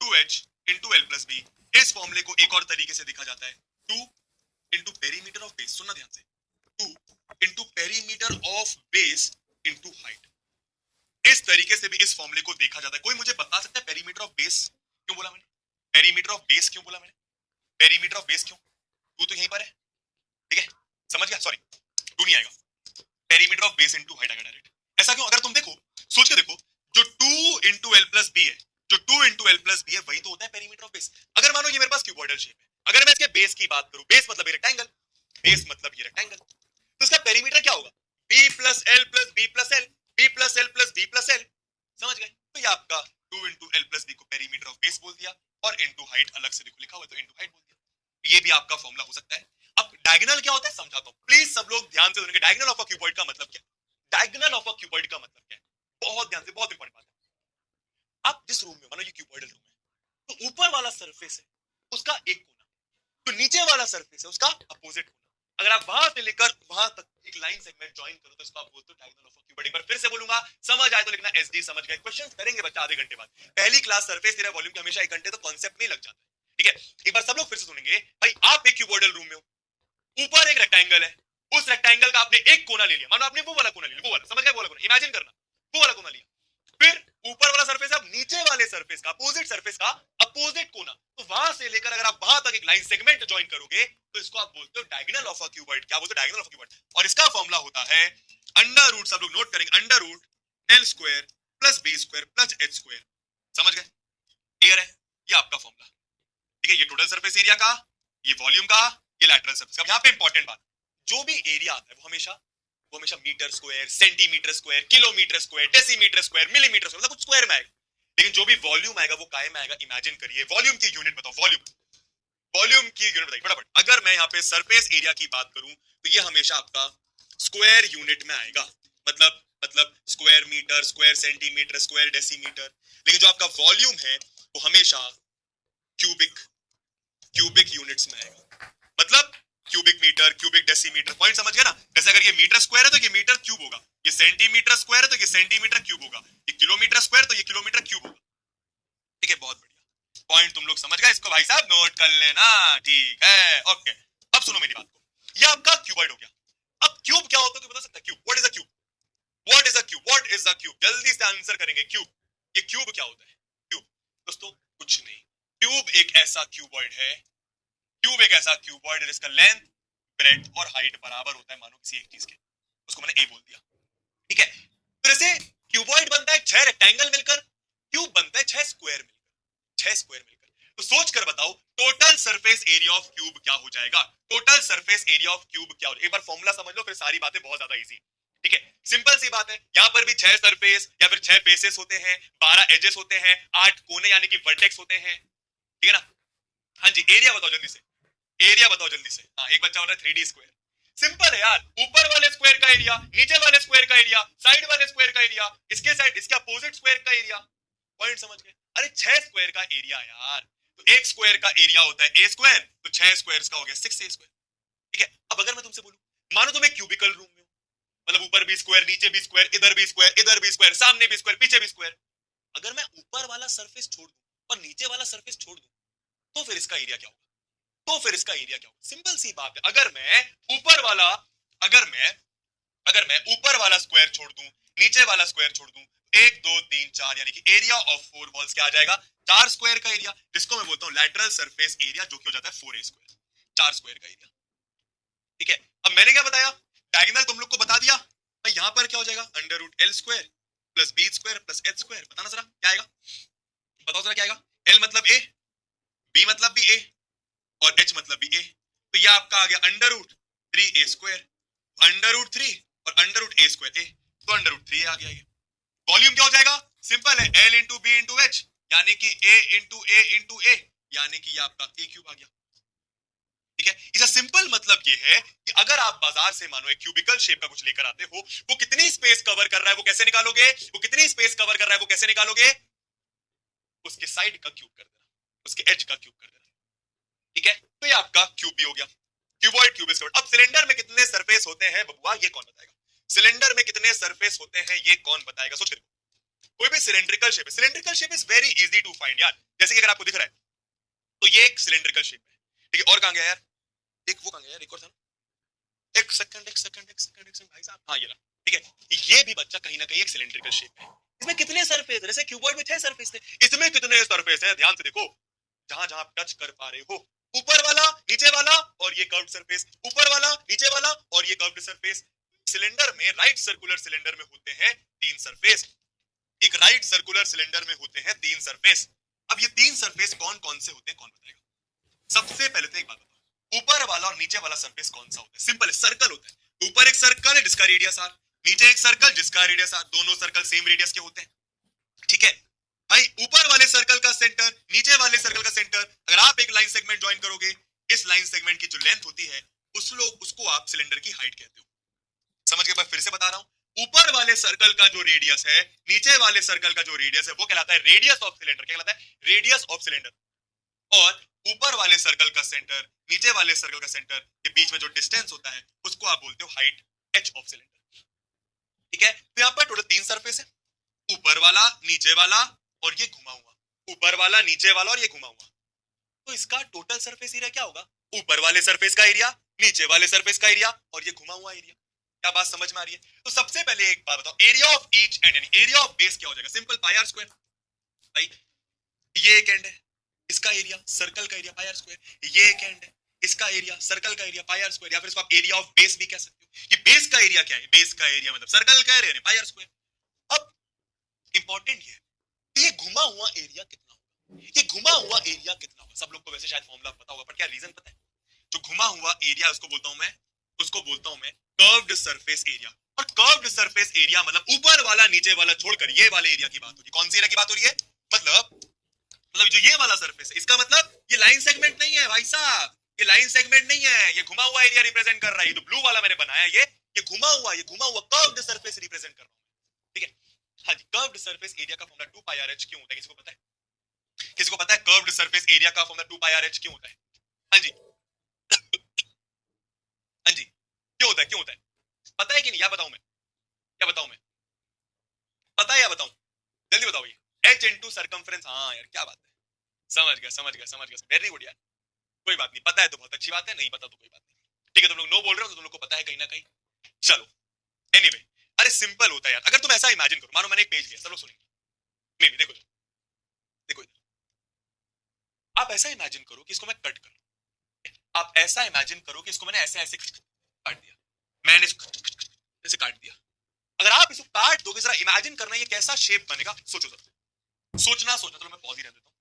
2H into L plus B. इस फॉर्मूले को एक और तरीके से लिखा जाता है 2 इंटू पेरीमीटर ऑफ बेस, सुनना ध्यान से, 2 into perimeter of base into height. इस तरीके से भी इस फॉर्मूले को देखा जाता है। कोई मुझे बता सकता है पेरीमीटर ऑफ बेस क्यों बोला मैंने, पेरीमीटर ऑफ बेस क्यों बोला मैंने, पेरीमीटर ऑफ बेस क्यों, टू तो यहीं पर है, ठीक है, समझ गया, सॉरी टू नहीं आएगा, perimeter of base into height आएगा डायरेक्ट। ऐसा क्यों, अगर तुम देखो, सोच के देखो, जो 2 इंटू एल प्लस बी है, जो 2 इंटू एल प्लस बी है, वही तो होता है पेरीमीटर ऑफ बेस। अगर मानो ये मेरे पास क्यूबॉइडल शेप है, अगर मैं इसके बेस की बात करूं, बेस मतलब ये रेक्टेंगल, बेस मतलब ये रेक्टेंगल, तो इसका पेरीमीटर क्या होगा, B plus L plus B plus L, B plus L plus B plus L. समझ गए, तो ये आपका 2 इंटू एल प्लस बी को पेरीमीटर ऑफ बेस बोल दिया, और इंटू हाइट अलग से देखो लिखा हुआ तो इंटू हाइट बोल दिया। ये भी आपका फॉर्मूला हो सकता है। अब डायगोनल क्या होता है समझाता हूं, प्लीज सब लोग ध्यान से सुनेंगे। डायगोनल ऑफ अ क्यूबॉइड का मतलब क्या है, डायगोनल ऑफ अ क्यूबॉइड का मतलब क्या है, बहुत ध्यान से, बहुत इंपॉर्टेंट बात है। आप जिस रूम में, मानो ये क्यूबॉइडल रूम है, तो ऊपर वाला सरफेस है उसका एक कोना, तो नीचे वाला सरफेस है उसका अपोजिट कोना। अगर आप वहां से लेकर वहां तक एक लाइन सेगमेंट ज्वाइन करो तो इसको आप बोलते हो डायगोनल ऑफ अ क्यूबॉइड। एक बार फिर से बोलूंगा, समझ आए तो लिखना SD, समझ गए, क्वेश्चंस करेंगे बच्चा आधे घंटे बाद। पहली क्लास सरफेस तेरा वॉल्यूम के हमेशा 1 घंटे तो कॉन्सेप्ट नहीं लग जाता है, ठीक है। एक बार सब लोग फिर से सुनेंगे भाई, आप एक क्यूबॉइडल रूम में हो, ऊपर एक रेक्टेंगल है, उस रेक्टेंगल का आपने एक कोना ले लिया, मानो आपने वो वाला कोना ले लिया, वो वाला, समझ गए, वो वाला कोना, इमेजिन करना, वो वाला कोना लिया, फिर ऊपर वाला सरफेस, अब नीचे वाले सरफेस का, अपोजिट सरफेस का अपोजिट कोना, तो वहां से लेकर अगर आप वहां तक एक लाइन सेगमेंट ज्वाइन करोगे तो इसको आप बोलते हो डायगोनल ऑफ अ क्यूबॉइड। क्या बोलते हो, डायगोनल ऑफ अ क्यूबॉइड। और इसका फॉर्मूला होता है अंडर रूट, सब लोग नोट करेंगे, under root L square plus B square plus H square. समझ गए, क्लियर है, ये आपका फॉर्मूला, ठीक है। ये टोटल सरफेस एरिया का, ये वॉल्यूम का, ये लैटरल सरफेस का। यहाँ पे इंपॉर्टेंट बात, जो भी एरिया आता है वो हमेशा metre square, centimetre square, kilometre square, decimetre square, millimetre square, मतलब कुछ स्क्वायर में आएगा। लेकिन जो भी वॉल्यूम आएगा वो काय में आएगा, इमेजिन करिए। वॉल्यूम की यूनिट बताओ, वॉल्यूम, वॉल्यूम की यूनिट बताइए फटाफट। अगर मैं यहाँ पे सरफेस एरिया की बात करूं तो ये हमेशा आपका स्क्वायर यूनिट में आएगा, मतलब square metre, square centimetre, square decimetre. लेकिन जो आपका वॉल्यूम है वो हमेशा क्यूबिक यूनिट्स में आएगा, मतलब cubic metre, cubic decimetre. Point समझ गए ना। जैसे अगर ये मीटर स्क्वायर है तो ये मीटर क्यूब होगा, ये सेंटीमीटर स्क्वायर है तो ये सेंटीमीटर क्यूब होगा, ये किलोमीटर स्क्वायर तो ये किलोमीटर क्यूब होगा, ठीक है। बहुत बढ़िया पॉइंट तुम लोग समझ गए, इसको भाई साहब नोट कर लेना, ठीक है, ओके। अब सुनो मेरी बात को, ये आपका क्यूबॉइड हो गया। अब क्यूब क्या होता है, बता सकता है cube, what is a cube, what is a cube, what is a cube, जल्दी से आंसर करेंगे। क्यूब, ये क्यूब क्या होता है, क्यूब दोस्तों कुछ नहीं, क्यूब एक ऐसा क्यूबॉइड है, क्यूब एक ऐसा क्यूबॉइड है जिसका लेंथ, ब्रेथ और हाइट बराबर होता है, मानो किसी एक चीज के, उसको मैंने ए बोल दिया, ठीक है। तो जैसे क्यूबॉइड बनता है 6 रेक्टेंगल मिलकर, क्यूब बनता है 6 स्क्वायर मिलकर, 6 स्क्वायर मिलकर। तो सोच कर बताओ total surface area of cube क्या हो जाएगा, total surface area of cube क्या हो जाएगा। एक बार फॉर्मूला समझ लो, फिर सारी बातें बहुत ज्यादा इजी। ठीक है, सिंपल सी बात है, यहाँ पर भी 6 सरफेस या फिर 6 फेसेस होते हैं, 12 एजेस होते हैं, 8 कोने यानी कि वर्टेक्स होते हैं। ठीक है ना? हाँ जी, एरिया बताओ जल्दी से, एरिया बताओ जल्दी से। हाँ, एक बच्चा बोल रहा है 3D स्क्वायर। सिंपल है यार, ऊपर वाले स्क्वायर का एरिया, नीचे वाले स्क्वायर का एरिया, साइड वाले स्क्वायर का एरिया, इसके साइड इसके अपोजिट स्क्वायर का एरिया। पॉइंट समझ गए? अरे 6 स्क्वायर का एरिया यार, तो एक स्क्वायर का एरिया होता है ए स्क्वायर, तो 6 स्क्वायर्स का हो गया 6 ए स्क्वायर। ठीक है, अब अगर मैं तुमसे बोलूं, मानो तुम एक क्यूबिकल रूम में हो, मतलब ऊपर भी स्क्वायर, नीचे भी स्क्वायर, इधर भी स्क्वायर, इधर भी स्क्वायर, सामने भी स्क्वायर, पीछे भी स्क्वायर। अगर मैं ऊपर वाला सरफेस छोड़ दूं और नीचे वाला सरफेस छोड़ दूं, तो फिर इसका एरिया क्या होगा? तो फिर इसका एरिया क्या होगा? सिंपल सी बात है, अगर मैं ऊपर वाला अगर मैं अगर मैं ऊपर वाला स्क्वायर छोड़ दूं, नीचे वाला स्क्वायर छोड़ दूं, 1 2 3 4 यानी कि एरिया ऑफ 4 वॉल्स क्या आ जाएगा? 4 स्क्वायर का एरिया, जिसको मैं बोलता हूं लैटरल सरफेस एरिया, जो कि हो जाता है 4a स्क्वायर, 4 स्क्वायर का एरिया। ठीक है, अब मैंने क्या बताया, डायगोनल तुम लोग को बता दिया। यहां पर क्या हो जाएगा? Under root L square plus B square plus H square. बताना जरा क्या आएगा, बताओ जरा क्या आएगा। एल मतलब ए, बी मतलब भी ए, और एच मतलब भी ए, तो ये आपका आ गया under root 3a square, under root 3 और under root A square A, तो अंडर रूट 3 आ गया। ये वॉल्यूम क्या हो जाएगा? सिंपल है, L into B into H, यानी कि ए, यानी कि ये आपका ए क्यूब आ गया। ठीक है, इसका सिंपल मतलब ये है कि अगर आप बाजार से मानो एक क्यूबिकल शेप का कुछ लेकर आते हो, वो कितनी स्पेस कवर कर रहा है वो कैसे निकालोगे? वो कितनी स्पेस कवर कर रहा है वो कैसे निकालोगे? उसके साइड का क्यूब कर देना, उसके एज का क्यूब कर देना। ठीक है, तो ये आपका क्यूब भी हो गया, क्यूबॉइड क्यूब इज कवर्ड। अब सिलेंडर में कितने सरफेस होते हैं बबुआ, ये कौन बताएगा? सिलेंडर में कितने सरफेस होते हैं ये कौन बताएगा? सोच के देखो, कोई भी सिलेंड्रिकल शेप है, cylindrical shape is very easy to find यार। जैसे कि अगर आपको दिख रहा है, तो ये एक सिलेंड्रिकल शेप है। ठीक है, और कहां गया यार? एक वो कहां गया यार, एक और था, एक सेकंड एक सेकंड एक सेकंड एक सेकंड भाई साहब, हाँ ये रहा। ठीक है, ये भी बच्चा कहीं ना कहीं एक सिलेंड्रिकल शेप है। इसमें कितने सरफेस है? जैसे क्यूबॉइड में 6 सरफेस थे, इसमें कितने सरफेस है? ध्यान से देखो, जहां जहां आप टच कर पा रहे हो, ऊपर वाला, नीचे वाला और ये कर्व्ड सरफेस, ऊपर वाला, नीचे वाला और ये कर्व्ड सरफेस। सिलेंडर में, राइट सर्कुलर सिलेंडर में होते हैं 3 सरफेस, एक राइट सर्कुलर सिलेंडर में होते हैं 3 सरफेस। अब ये 3 सरफेस कौन कौन से होते हैं, कौन बताएगा? सबसे पहले तो एक बात बताओ, ऊपर वाला और नीचे वाला सरफेस कौन सा होता है? सिंपल है, सर्कल होता है। ऊपर एक सर्कल है जिसका रेडियस आर, नीचे एक सर्कल जिसका रेडियस आर, दोनों सर्कल सेम रेडियस के होते हैं। ठीक है भाई, ऊपर वाले सर्कल का सेंटर, नीचे वाले सर्कल का सेंटर, अगर आप एक लाइन सेगमेंट ज्वाइन करोगे, इस लाइन सेगमेंट की जो लेंथ होती है उसको आप सिलेंडर की हाइट कहते हो। समझ गए? फिर से बता रहा हूं, ऊपर वाले सर्कल का जो रेडियस है, नीचे वाले सर्कल का जो रेडियस है, वो कहलाता है रेडियस ऑफ सिलेंडर। क्या कहलाता है? Radius of cylinder. और ऊपर वाले सर्कल का सेंटर, नीचे वाले सर्कल का सेंटर के बीच में जो डिस्टेंस होता है, उसको आप बोलते हो हाइट, एच ऑफ सिलेंडर। ठीक है, तो यहां पर टोटल 3 सरफेस है, ऊपर वाला, नीचे वाला और ये घुमा हुआ, ऊपर वाला, नीचे वाला और ये घुमा हुआ। तो इसका टोटल सरफेस एरिया क्या होगा? ऊपर वाले सरफेस का एरिया, नीचे वाले सरफेस का एरिया और ये घुमा हुआ एरिया। क्या बात समझ में आ रही है? तो सबसे पहले एक बात बताओ, एरिया ऑफ ईच एंड यानी एरिया ऑफ बेस क्या हो जाएगा? Simple, pi are square. भाई ये एक एंड है, इसका एरिया सर्कल का एरिया पाई आर स्क्वायर, ये एक एंड है, इसका एरिया सर्कल का एरिया पाई आर स्क्वायर, या फिर इसको आप एरिया ऑफ बेस भी कह सकते हो कि बेस का एरिया क्या है? बेस का एरिया मतलब सर्कल का एरिया पाई आर स्क्वायर। अब इंपॉर्टेंट ये घुमा हुआ एरिया कितना होगा? ये घुमा हुआ एरिया कितना होगा? सब लोग को वैसे शायद फॉर्मूला पता होगा, पर क्या रीजन पता है? जो घुमा हुआ एरिया उसको बोलता हूं मैं कर्व्ड सरफेस एरिया। और कर्व्ड सरफेस एरिया मतलब ऊपर वाला, नीचे वाला छोड़कर ये वाले एरिया की बात हो रही है। कौन सी एरिया की बात हो रही है? मतलब जो ये वाला सरफेस है, इसका मतलब ये लाइन सेगमेंट नहीं है भाई साहब, ये लाइन सेगमेंट नहीं है, ये घुमा हुआ एरिया रिप्रेजेंट कर रहा है। ये जो ब्लू वाला मैंने बनाया, ये घुमा हुआ कर्व्ड सरफेस रिप्रेजेंट कर रहा हूं। ठीक है, हाँ जी, कर्व्ड सरफेस एरिया का फॉर्मूला 2 पाई आर एच क्यों होता है? किसी को पता है? किसी को पता है कर्व्ड सरफेस एरिया का फॉर्मूला 2 पाई आर एच क्यों होता है? हाँ जी, हाँ जी, क्यों होता है? क्यों होता है? पता है कि नहीं? या बताऊं मैं? क्या बताऊं मैं? पता है या बताऊं? जल्दी बताओ। ये एच इंटू सर्कमफ्रेंस। हाँ यार, क्या बात है, समझ गया समझ गया समझ गया, वेरी गुड यार। कोई बात नहीं, पता है तो बहुत अच्छी बात है, नहीं पता तो कोई बात नहीं। ठीक है, तुम लोग नो बोल रहे हो तो तुम लोग को पता है कहीं ना कहीं। चलो एनीवे, अरे सिंपल होता है यार। अगर तुम ऐसा इमेजिन करो, मानो मैंने एक पेज लिया, सब लोग सुनेंगे। नहीं नहीं, देखो देखो इधर, आप ऐसा इमेजिन करो कि इसको मैं कट कर, आप ऐसा इमेजिन करो कि इसको मैंने ऐसे ऐसे काट दिया, मैंने इसको ऐसे काट दिया। अगर आप इसको काट दोगे, जरा इमेजिन करना ये कैसा शेप बनेगा, सोचो जरा, सोचना सोचना। चलो मैं पॉज ही रहने देता हूं।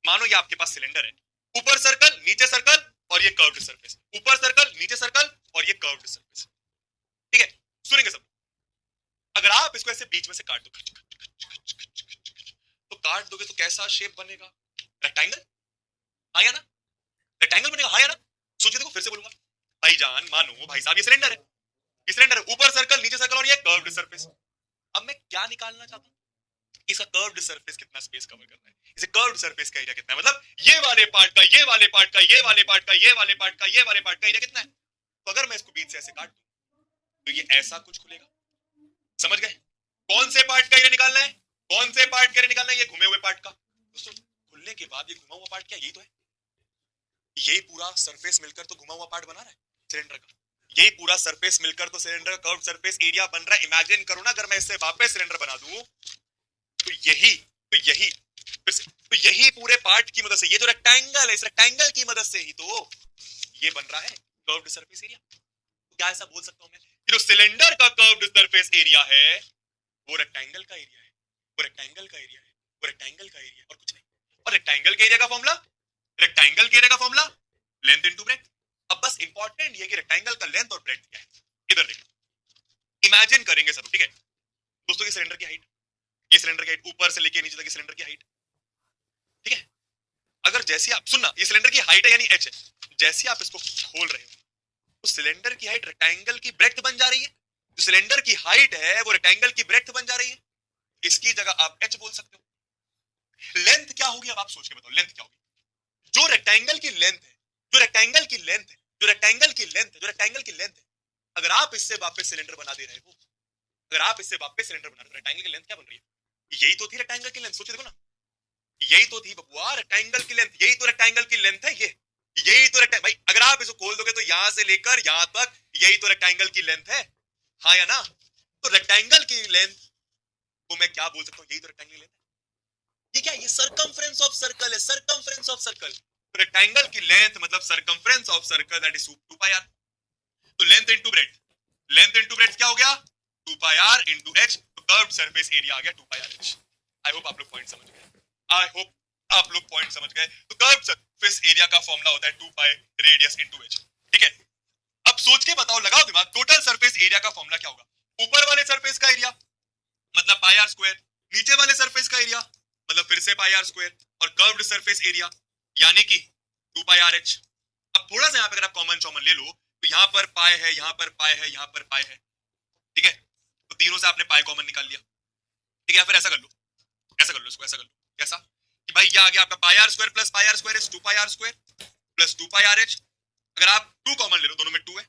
मानो ये आपके पास सिलेंडर है, ऊपर सर्कल नीचे सर्कल और ये कर्व्ड सरफेस, ऊपर सर्कल नीचे सर्कल और ये कर्व्ड सरफेस। ठीक है, सुनेंगे सब। अगर आप इसको ऐसे बीच में से काट दो, तो काट दोगे तो कैसा शेप बनेगा? रेक्टेंगल। हाँ या ना? रेक्टेंगल बनेगा, हाँ या ना? सोचिए, देखो फिर से बोलूंगा, भाईजान मानो भाई साहब ये सिलेंडर है, ये सिलेंडर है, ऊपर सर्कल नीचे सर्कल और ये कर्व्ड सरफेस। अब मैं क्या निकालना चाहता हूं? इसका कर्व्ड सरफेस कितना स्पेस कवर कर रहा है, इसे कर्व्ड सरफेस का एरिया कितना है, मतलब ये वाले पार्ट का, ये वाले पार्ट का, ये वाले पार्ट का, ये वाले पार्ट का, ये वाले पार्ट का एरिया कितना है। तो अगर मैं इसको बीच से ऐसे काट दूं तो ये ऐसा कुछ खुलेगा। समझ गए? कौन से पार्ट का एरिया निकालना है, कौन से पार्ट का एरिया निकालना है? ये घुमे हुए पार्ट का। दोस्तों खुलने के बाद ये घुमा हुआ पार्ट क्या यही तो है, यही पूरा सरफेस मिलकर तो घुमा हुआ पार्ट बना रहा है सिलेंडर का, यही पूरा सरफेस मिलकर तो सिलेंडर का कर्व सरफेस एरिया बन रहा है। इमेजिन करो ना, अगर मैं इससे वापस सिलेंडर बना दूं तो यही पूरे पार्ट की मदद से, ये जो रेक्टेंगल है, इस रेक्टेंगल की मदद से ही तो ये बन रहा है कर्व्ड सरफेस एरिया। तो क्या ऐसा बोल सकता हूं मैं कि जो सिलेंडर का कर्व्ड सरफेस एरिया है वो रेक्टेंगल का एरिया है, वो रेक्टेंगल का एरिया है, वो रेक्टेंगल का एरिया और कुछ नहीं। और रेक्टेंगल के एरिया का फॉर्मूला, रेक्टेंगल के एरिया का फॉर्मूला लेंथ इनटू ब्रेड्थ। अब बस इंपॉर्टेंट ये कि रेक्टेंगल का लेंथ और ब्रेड्थ क्या है। इधर देखो, इमेजिन करेंगे सब, ठीक है दोस्तों, ये सिलेंडर की हाइट, ये सिलेंडर की हाइट ऊपर से लेके नीचे तक सिलेंडर की हाइट, ठीक है। अगर जैसे आप सुनना, ये सिलेंडर की हाइट है यानी h है, जैसे आप इसको खोल रहे हो तो सिलेंडर की हाइट रेक्टेंगल की ब्रेड्थ बन जा रही है, जो सिलेंडर की हाइट है वो रेक्टेंगल की ब्रेड्थ बन जा रही है, इसकी जगह आप h बोल सकते हो। लेंथ क्या होगी अब आप सोच के बताओ, लेंथ क्या होगी? जो रेक्टेंगल की लेंथ है, जो रेक्टेंगल की लेंथ है, जो रेक्टेंगल की लेंथ है, जो रेक्टेंगल की लेंथ है, अगर आप इससे वापस सिलेंडर बना दे रहे हो, अगर आप इससे वापस सिलेंडर बना रहे हो, रेक्टेंगल की लेंथ क्या बन रही है? यही तो थी रेक्टेंगल की लेंथ, सोचिए देखो ना, यही तो थी बबुआ रेक्टेंगल की लेंथ, यही तो रेक्टेंगल की लेंथ है, ये यही तो रेक्टेंगल। भाई अगर आप इसको खोल दोगे तो यहां से लेकर यहां तक यही तो रेक्टेंगल की लेंथ है, हाँ या ना? तो रेक्टेंगल की लेंथ को मैं क्या बोल सकता हूं, यही तो रेक्टेंगल की लेंथ है। ये क्या, ये सर्कमफ्रेंस ऑफ सर्कल है, सर्कमफ्रेंस ऑफ सर्कल। तो रेक्टेंगल की लेंथ मतलब circumference of circle, that is 2 pi r. तो length into breadth, length into breadth क्या हो गया? 2 पाई आर इनटू h। तो कर्व्ड सरफेस एरिया आ गया 2 pi r h। I hope आप लोग पॉइंट समझ गए, आई होप आप लोग पॉइंट समझ गए। तो कर्व्ड सरफेस एरिया का फॉर्मूला होता है 2 पाई रेडियस इनटू h, ठीक है। अब सोच के बताओ, लगाओ दिमाग, टोटल सरफेस एरिया का फॉर्मूला क्या होगा? ऊपर वाले सरफेस का एरिया मतलब पाई आर स्क्वायर, नीचे वाले सरफेस का एरिया मतलब फिर से पाई आर स्क्वायर, और कर्व्ड सरफेस एरिया यानी कि 2 पाई आर h। अब थोड़ा सा यहाँ पे अगर आप कॉमन चॉमन ले लो तो यहाँ पर पाई है, यहाँ पर पाई है, यहाँ पर पाई है, ठीक है। तो तीनों से आपने पाई कॉमन निकाल लिया, ठीक है। फिर ऐसा कर लो, ऐसा कर लो, इसको ऐसा कर लो, कैसा कि भाई ये आ गया आपका pi are square plus pi are square is 2 pi are square plus 2 pi r h। अगर आप 2 कॉमन ले लो, दोनों में 2 है,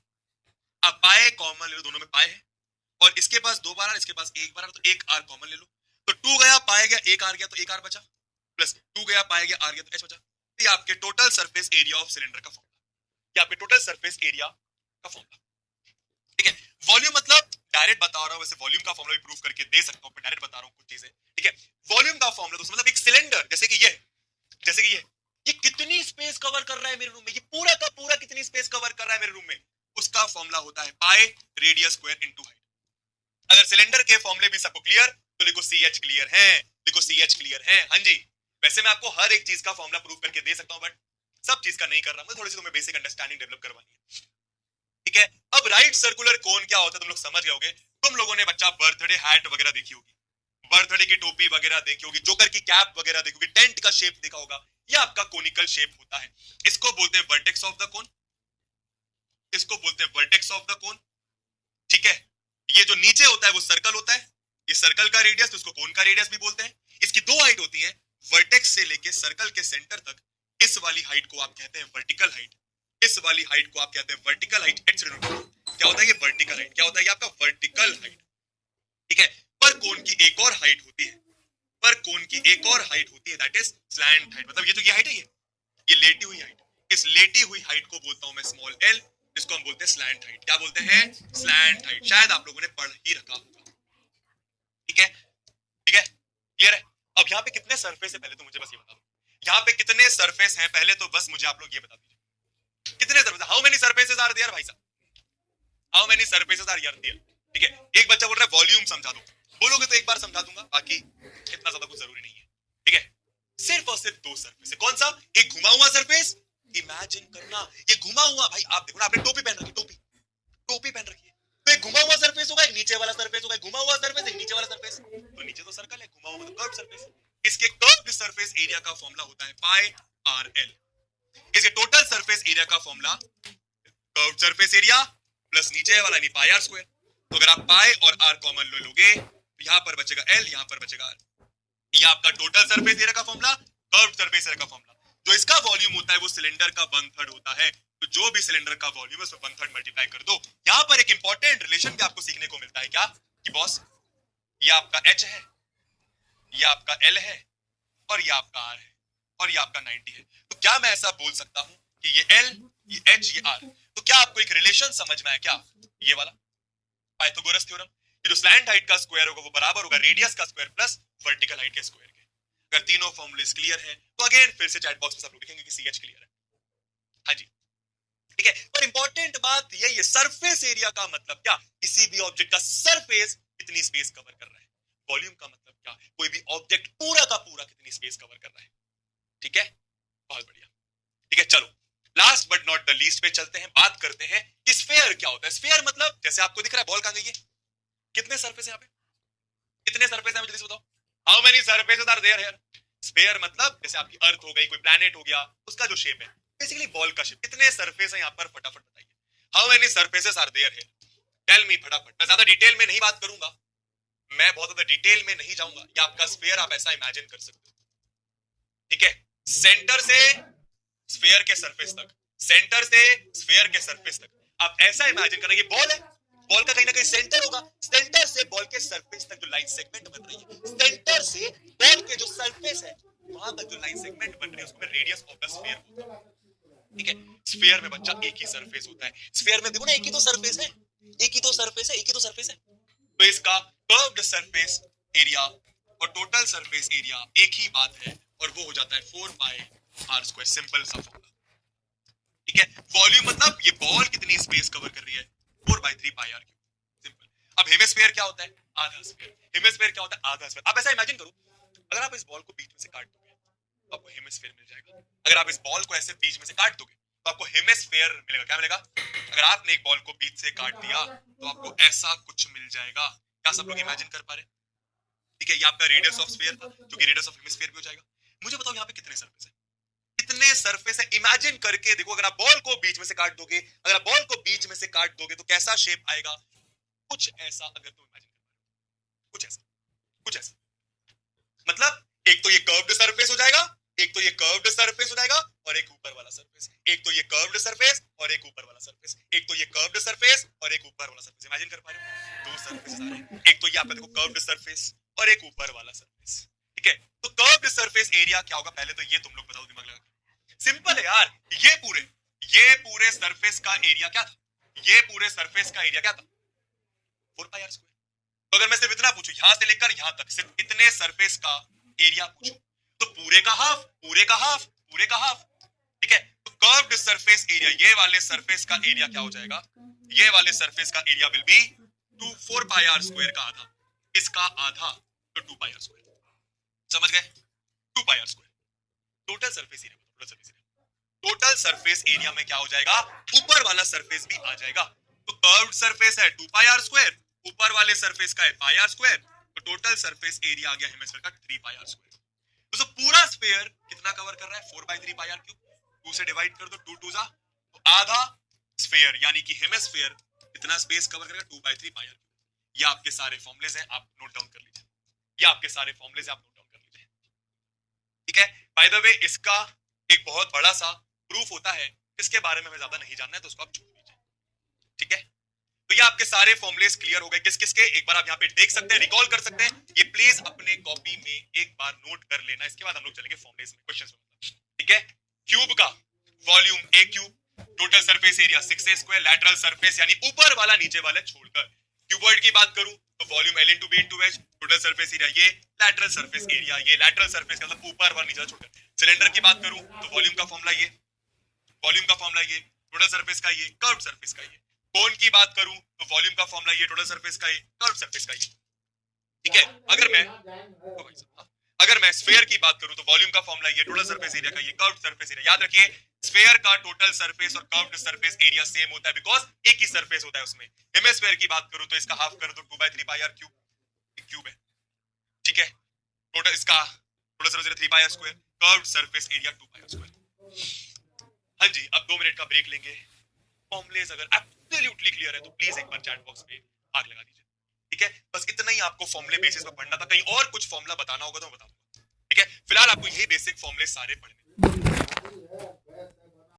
आप पाई कॉमन ले लो, दोनों में पाई है, और इसके पास 2 बार आर, इसके पास 1 बार आर, तो 1 आर कॉमन ले लो। तो 2 गया, पाई गया, 1 आर गया, तो 1 आर बचा, प्लस 2 गया, पाई गया, आर गया, तो h बचा। ये आपके total surface area of cylinder का फॉर्मूला, ये आपके टोटल सरफेस एरिया का फॉर्मूला, ठीक है। वॉल्यूम मतलब डायरेक्ट बता रहा हूं, वैसे वॉल्यूम का फॉर्मूला भी प्रूफ करके दे सकता हूं, मैं डायरेक्ट बता रहा हूं कुछ चीजें, ठीक है। वॉल्यूम का फॉर्मूला दोस्तों मतलब एक सिलेंडर जैसे कि ये कितनी स्पेस कवर कर रहा है मेरे रूम में, ये पूरा का पूरा कितनी स्पेस कवर कर रहा है मेरे रूम में, उसका फॉर्मूला होता है पाई रेडियस स्क्वायर इनटू हाइट। अगर सिलेंडर के फॉर्मूले भी सबको क्लियर तो लिखो CH क्लियर है, लिखो CH क्लियर है, हाँ जी। वैसे मैं आपको हर एक चीज का फॉर्मूला प्रूफ करके दे सकता हूं, बट सब चीज का नहीं कर रहा, मुझे थोड़ी सी तुम्हें बेसिक अंडरस्टैंडिंग डेवलप करवानी है, ठीक है। अब राइट सर्कुलर कोन क्या होता है तुम लोग समझ गए होगे। तुम लोगों ने बच्चा बर्थडे हैट वगैरह देखी होगी, बर्थडे की टोपी वगैरह देखी होगी, जोकर की कैप वगैरह देखी होगी, टेंट का शेप देखा होगा, ये आपका कोनिकल शेप होता है, इसको बोलते हैं वर्टेक्स ऑफ द कोन, इसको बोलते हैं वर्टेक्स ऑफ द कोन, ठीक है। ये जो नीचे होता है वो सर्कल होता है, ये सर्कल का रेडियस, तो इसको कोन का रेडियस भी बोलते हैं। इसकी दो हाइट होती है, वर्टेक्स से लेके सर्कल के सेंटर तक, इस वाली हाइट को आप कहते हैं वर्टिकल हाइट, इस वाली हाइट को आप कहते हैं वर्टिकल हाइट। क्या होता है ये वर्टिकल हाइट, क्या होता है ये आपका वर्टिकल हाइट, ठीक है। पर कोन की एक और हाइट होती है, पर कोन की एक और हाइट होती है, दैट इज स्लैंट हाइट। मतलब ये जो ये हाइट है, ये लेटी हुई हाइट, इस लेटी हुई हाइट को बोलता हूं मैं स्मॉल l, जिसको हम बोलते हैं स्लैंट हाइट। क्या बोलते हैं? Slant height. शायद आप लोगों ने पढ़ ही रखा होगा, ठीक है, ठीक है, क्लियर है। अब यहाँ पे कितने सरफेस है पहले तो मुझे बस ये बता दो, यहाँ पे कितने सरफेस हैं पहले तो बस मुझे आप लोग ये बता दीजिए, कितने surface, how many surfaces are there भाई साहब, how many surfaces are there, ठीक है। एक बच्चा बोल रहा है वॉल्यूम समझा दो, बोलोगे तो एक बार समझा दूंगा, बाकी इतना ज्यादा कुछ जरूरी नहीं है, ठीक है। सिर्फ और सिर्फ दो सरफेस है। कौन सा? एक घुमा हुआ सरफेस। इमेजिन करना, ये घुमा हुआ, भाई आप देखो ना, आपने टोपी पहन रखी, टोपी टोपी पहन रखी है, तो एक घुमा हुआ सरफेस होगा, एक नीचे वाला सरफेस होगा, घुमा हुआ सरफेस, एक नीचे वाला सरफेस, तो नीचे तो सर्कल है, घुमा हुआ तो कर्व सरफेस। इसके कर्व्ड सरफेस एरिया का फॉर्मूला होता है पाई आर एल। इसके टोटल सरफेस एरिया का formula curved surface area plus नीचे वाला नहीं पाई आर स्क्वायर। तो अगर आप पाई और आर कॉमन ले लोगे तो यहां पर बचेगा एल, यहां पर बचेगा आर। ये आपका टोटल सरफेस एरिया का फॉर्मूला, कर्व्ड सरफेस एरिया का फॉर्मूला। जो इसका वॉल्यूम होता है वो सिलेंडर का 1/3 होता है, तो जो भी सिलेंडर का वॉल्यूम है उसमें 1/3 मल्टीप्लाई कर दो। यहां पर एक इंपॉर्टेंट रिलेशन भी आपको सीखने को मिलता है, क्या कि बॉस ये आपका H है, ये आपका L है, और ये आपका R है, और ये आपका 90 है। तो क्या मैं ऐसा बोल सकता हूं कि ये L, ये H, ये R, तो क्या आपको एक रिलेशन समझ में आया क्या? ये वाला पाइथागोरस थ्योरम, कि जो स्लैंट हाइट का स्क्वायर होगा वो बराबर होगा रेडियस का स्क्वायर प्लस वर्टिकल हाइट के स्क्वायर के। अगर तीनों फॉर्मूलेस क्लियर है तो अगेन फिर से चैट बॉक्स में सब लोग लिखेंगे कि CH क्लियर है। हाँ जी, ठीक है। पर इंपॉर्टेंट बात यही है, सरफेस एरिया का मतलब क्या? किसी भी ऑब्जेक्ट का सरफेस कितनी स्पेस कवर कर रहा है। वॉल्यूम का मतलब क्या? कोई भी ऑब्जेक्ट पूरा का पूरा कितनी स्पेस कवर कर रहा है। ठीक है, बहुत बढ़िया। ठीक है, चलो last but not the least पे चलते हैं, बात करते हैं स्फीयर क्या होता है। स्फीयर मतलब जैसे आपको दिख रहा है बॉल कहां गई है, कितने सरफेस है यहाँ पे, कितने सरफेस है जल्दी से बताओ, how many surfaces are there here. Sphere मतलब जैसे आपकी अर्थ हो गई, कोई प्लैनेट हो गया, उसका जो शेप है बेसिकली बॉल का शेप। कितने सरफेस है यहाँ पर, फटाफट बताइए, how many surfaces are there here, tell me फटाफट। मैं ज्यादा डिटेल में नहीं बात करूंगा, मैं बहुत ज्यादा डिटेल में नहीं जाऊंगा। ये आपका स्फीयर आप ऐसा इमेजिन कर सकते हो, ठीक है, सेंटर से स्फीयर के सरफेस तक, सेंटर से स्फीयर के सरफेस तक आप ऐसा इमेजिन करना, ये बॉल है, बॉल का कहीं ना कहीं सेंटर होगा, सेंटर से बॉल के सरफेस तक जो लाइन सेगमेंट बन रही है, सेंटर से बॉल के जो सरफेस है वहां तक जो लाइन सेगमेंट बन रही है उसमें रेडियस ऑफ द स्फीयर होता है। ठीक है, स्फीयर में बच्चा एक ही सरफेस होता है, स्फीयर में देखो ना एक ही तो सरफेस है, एक ही तो सरफेस है, एक ही तो सरफेस है। तो इसका कर्व्ड सरफेस एरिया और टोटल सरफेस एरिया एक ही बात है, और वो हो जाता है 4 पाई आर स्क्वायर, सिंपल सा फॉर्मूला। ठीक है, वॉल्यूम मतलब ये बॉल कितनी स्पेस कवर कर रही है, 4/3 पाई आर क्यूब, सिंपल। अब हेमिस्फीयर क्या होता है, आधा स्फीयर। हेमिस्फीयर क्या होता है, आधा स्फीयर। आप ऐसा इमेजिन करो, अगर आप इस बॉल को बीच में से काट दोगे तो आपको हेमिस्फीयर मिल जाएगा। अगर आप इस बॉल को ऐसे बीच में से काट दोगे तो आपको हेमिस्फीयर मिलेगा। क्या मिलेगा? अगर आपने एक बॉल को बीच से काट दिया तो आपको ऐसा कुछ मिल जाएगा। क्या सब लोग इमेजिन कर पा रहे हैं? ठीक है, ये आपका रेडियस ऑफ स्फीयर था जो कि रेडियस ऑफ हेमिस्फीयर भी हो जाएगा। मुझे बताओ यहाँ पे कितने सरफेस है, कितने सरफेस है, इमेजिन करके देखो। अगर आप बॉल को बीच में से काट दोगे, अगर आप बॉल को बीच में से काट दोगे तो कैसा शेप आएगा? कुछ ऐसा, अगर तुम इमेजिन कर पा रहे हो, कुछ ऐसा, कुछ ऐसा। मतलब एक तो ये कर्व्ड सरफेस हो जाएगा, एक तो ये कर्व्ड सरफेस हो जाएगा, और एक ऊपर वाला सरफेस, एक तो ये कर्व्ड सरफेस और एक ऊपर वाला सरफेस, एक तो ये कर्व्ड सरफेस और एक ऊपर वाला सरफेस। इमेजिन कर पा रहे हो, दो सरफेस आ रहे हैं, एक तो ये आपका देखो कर्व्ड सरफेस और एक ऊपर वाला सरफेस। ठीक है, तो कर्व्ड सरफेस एरिया क्या होगा, पहले तो ये तुम लोग बताओ दिमाग लगा के। सिंपल है यार, ये पूरे सरफेस का एरिया क्या था, ये पूरे सरफेस का एरिया क्या था, 4 पाई आर स्क्वायर। तो अगर मैं सिर्फ इतना पूछूं यहां से लेकर यहां तक सिर्फ इतने सरफेस का एरिया पूछूं तो पूरे का हाफ, पूरे का हाफ, पूरे का हाफ। ठीक है, तो कर्व्ड सरफेस एरिया, ये वाले सरफेस का एरिया क्या हो जाएगा, ये वाले सरफेस का area will be 4 pi are square का आधा, इसका आधा तो 2 पाई आर स्क्वायर। समझ गए? 2 pi are square total surface area, total surface area, total surface area में क्या हो जाएगा, ऊपर वाला सरफेस भी आ जाएगा। तो कर्व्ड सरफेस है 2 पाई आर स्क्वायर, ऊपर वाले सरफेस का है पाई आर स्क्वायर, तो टोटल सरफेस एरिया आ गया हेमिस्फीयर का 3 पाई आर स्क्वायर। तो पूरा स्फीयर कितना कवर कर रहा है, 4/3 पाई आर क्यूब। 2 से डिवाइड कर दो, 2 2 जा, तो आधा स्फीयर यानी कि हेमिस्फीयर इतना स्पेस कवर करेगा 2/3 पाई आर क्यूब। ये आपके सारे फॉर्मूलेज हैं, आप नोट डाउन कर लीजिए, ये आपके सारे फॉर्मूलेज आप नोट डाउन कर लीजिए। ठीक है, बाय द वे इसका एक बहुत बड़ा सा प्रूफ होता है, इसके बारे में हमें ज्यादा नहीं जानना है तो उसको आप छोड़ दीजिए। ठीक है, तो ये आपके सारे फॉर्मूलेस क्लियर हो गए किस किस के, एक बार आप यहाँ पे देख सकते हैं, रिकॉल कर सकते हैं। ये प्लीज अपने कॉपी में एक बार नोट कर लेना, इसके बाद हम लोग चलेंगे फॉर्मूलेस में, क्वेश्चंस में। ठीक है, क्यूब का volume a cube, total surface area 6a square, lateral surface यानी ऊपर वाला नीचे वाला छोड़कर। क्यूबॉइड की बात करूं तो volume L into B into H, total surface area ये, लैटरल सरफेस एरिया ये, लैटरल सरफेस का मतलब ऊपर वाला नीचे छोड़कर। सिलेंडर की बात करूं तो वॉल्यूम का फॉर्मूला ये, वॉल्यूम का फॉर्मूला ये, टोटल सरफेस का ये, कर्व्ड सरफेस का ये। कोन की बात करूं तो वॉल्यूम का फॉर्मूला ये, टोटल सरफेस का ये, कर्व्ड सरफेस का ये। ठीक है, अगर मैं अगर मैं स्फीयर की बात करूं तो वॉल्यूम का फॉर्मूला ये, टोटल सरफेस एरिया का ये, कर्व्ड सरफेस एरिया। याद रखिए स्फीयर का टोटल सरफेस और कर्व्ड सरफेस एरिया सेम होता है बिकॉज एक ही सरफेस होता है उसमें। हेमिस्फीयर की बात करूं तो इसका हाफ कर दो 2/3 पाई आर क्यूब, क्यूब है, ठीक है। टोटल इसका total surface 3 pi are square, curved surface area 2 pi are square. हाँ जी, अब 2 मिनट का ब्रेक लेंगे। फॉर्मूलेस अगर एब्सोल्युटली क्लियर है तो प्लीज एक बार चैट बॉक्स पे आग लगा दीजिए, ठीक है। बस इतना ही आपको फॉर्मूले बेसिस पे पढ़ना था, कहीं और कुछ फॉर्मूला बताना होगा तो मैं बता दूंगा, ठीक है। फिलहाल आपको यही बेसिक फॉर्मूले सारे पढ़ने।